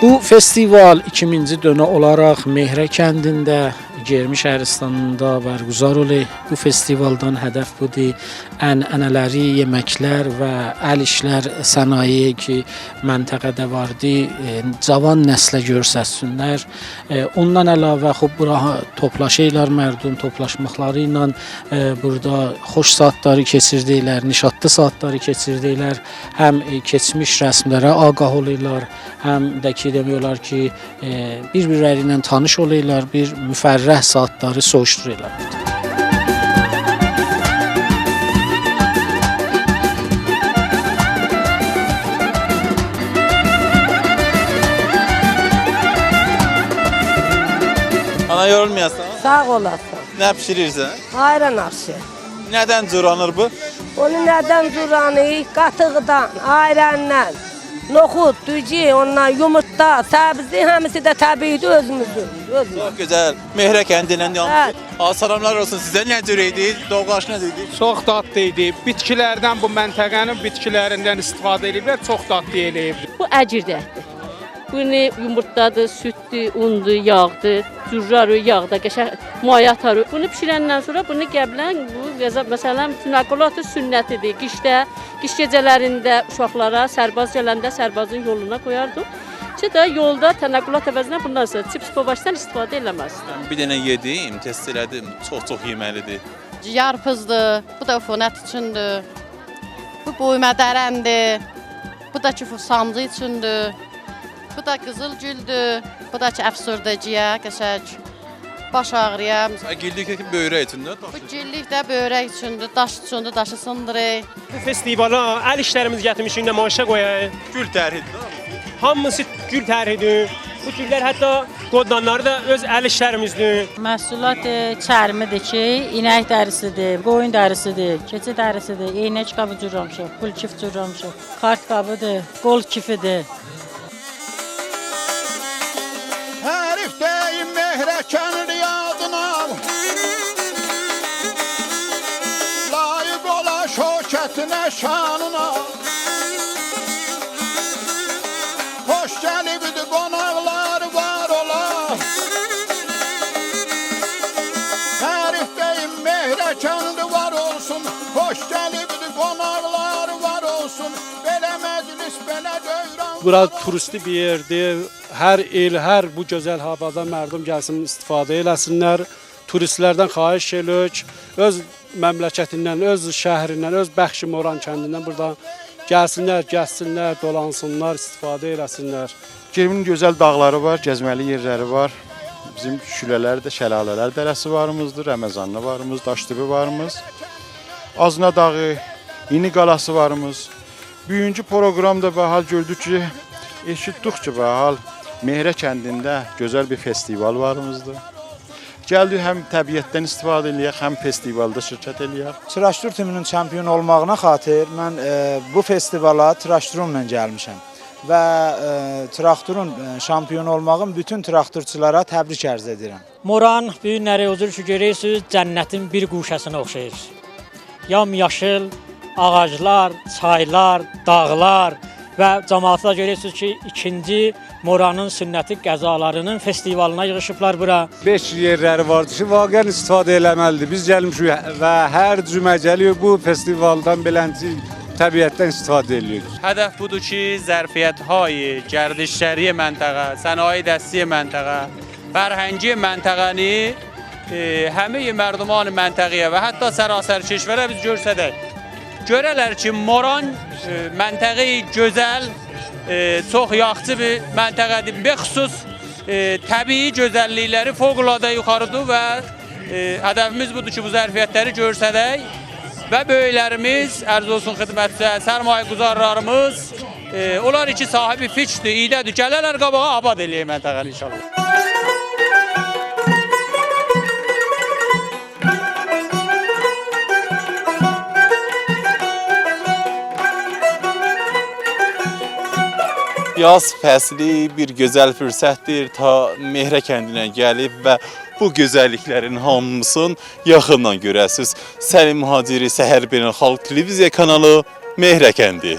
Bu festival 2000-ci dönə olaraq Mehrə kəndində, Germi şəhərstanında bərguzar olur. Bu festivaldan hədəf budur, ənənələri, yeməklər və əl işlər sənaye ki, məntəqədə vardı, cavan nəslə göstərsinlər. Ondan əlavə bura toplaşırlar, mərdum toplaşmaqları ilə burada xoş saatları keçirdilər, nişatlı saatları keçirdilər. Həm keçmiş rəsmlərə ağah olurlar, həm də ki, demək olar ki, bir-birləri ilə tanış olurlar, bir müfərrəh saatları soğuşdururlar. Ana yorulmayasan. Sağ olasın. Ne pişirirsən? Ayran aşı. Neden curanır bu? Onu neden duranı? Qatıqdan, ayrandan, noxud, dücü, ondan yumurta, səbzi, hamısı da təbiidir özümüzdür. Çok güzel. Mehrə kəndindən Evet. Salamlar olsun sizə. Nə cür idi? Doğuş nə idi? Çox dadlı idi. Bitkilərdən, bu məntəqənin bitkilərindən istifadə ediblər, çox dadlı eləyibdir. Bu əcirdir. Bunu yumurtadır, sütdür, undur, yağdır, cürrar yağda qəşəng maya atar. Bunu bişirəndən sonra bunu qəblən bu məsələn tünəqolatı sünnətidir. Qiş gecələrində uşaqlara sərbaz gələndə sərbazın yoluna qoyardıq. Ki də yolda tənəqqulat əvəzinə bundan sonra chips kovaçdan istifadə eləməzsən. Bir dənə yedim, test elədim. Çox yeməlidir. Yarpızdır, bu da ufunət üçündür. Bu boyma dərəndir. Bu da ki sancı üçündür. Bu da qızıl güldür. Bu da ki əfsurdacıya, qəşəng baş ağrıya. Gildik ki böyrək üçündür. Bu gillik də böyrək üçündür, daş üçündür, daşı sındırır. Bu festivala əl işlərimiz gətirmişik, nümayişə qoyaq. Gül təridir. Hamısı gül təridir. Bu güllər hətta qodlanları da öz əl işlərimizdir. Məhsulat çərmidir ki, inək dərisidir, qoyun dərisidir, keçi dərisidir, eynək qabı cürramışıq, pul kif cürramışıq, kart qabıdır, qol kifidir. Hərifdəyim Mehrə kəndi yadına, layiq ola şökətinə, şanına. Hoş gəlibdi qonaqlar var ola. Hərifdəyim Mehrə kəndi var olsun, hoş gəlibdi qonaqlar var olsun. Belə məclis, belə dövran. Bura turisti bir yerdir. Hər il, hər bu gözəl havadan mərdum gəlsin, istifadə eləsinlər. Turistlərdən xahiş edirik, öz məmləkətindən, öz şəhrindən, öz Bəxşi Moran kəndindən burada gəlsinlər, gəzsinlər, dolansınlar, istifadə eləsinlər. Germin gözəl dağları var, gəzməli yerləri var. Bizim Şülələr də, Şəlalələr dərəsi varımızdır, Rəməzanlı varımız, Daşdibi varımız. Azna dağı, İni qalası varımız. Bugünkü proqramda bəhal gördük ki, eşitdik ki, bəhal Mehrə kəndində gözəl bir festival varımızdır. Gəldik həm təbiətdən istifadə eləyək, həm festivalda şirkət eləyək. Traktor timinin çempion olmağına xatir mən bu festivala traktorumla gəlmişəm və traktorun şampiyon olmağım bütün traktorçulara təbrik ərz edirəm. Moran bu günləri özür ki görürsünüz, cənnətin bir quşasına oxşayır. Yamyaşıl ağaclar, çaylar, dağlar və cəmaatla görürsünüz ki, ikinci Moranın sünnəti qəzalarının festivalına yığışıblar bura. 5 yerləri vardır ki, vaqəən istifadə eləməlidir. Biz gəlmişik və hər cümə gəliyor bu festivaldan belənci təbiətdən istifadə ediyoruz. Hədəf budur ki, zərfiyyətهای gərdişləri məntəqə, sənaye dəsti məntəqə, fərhəngi məntəqəni həmin mərduman məntəqəyə və hətta sərasər keşvərə biz görsədək. Görələr ki, Moran məntəqəyi gözəl, çox yaxşı bir məntəqədir. Bəxüsus təbii gözəllikləri fövqəladə yuxarıdır və hədəfimiz budur ki, bu zərfiyyətləri görsədək və böyüklərimiz, ərz olsun xidmətçi, sərmayəgüzarlarımız, onlar iki sahibi fikdir, iyidədir. Gələrlər qabağa abad eləyək məntəqəni inşallah. Yaz fəsli bir gözəl fürsətdir ta Mehrə kəndinə gəlib və bu gözəlliklərin hamısını yaxından görəsiniz. Səlim Mühaciri Səhər Beynəlxalq Televiziya kanalı Mehrə kəndi.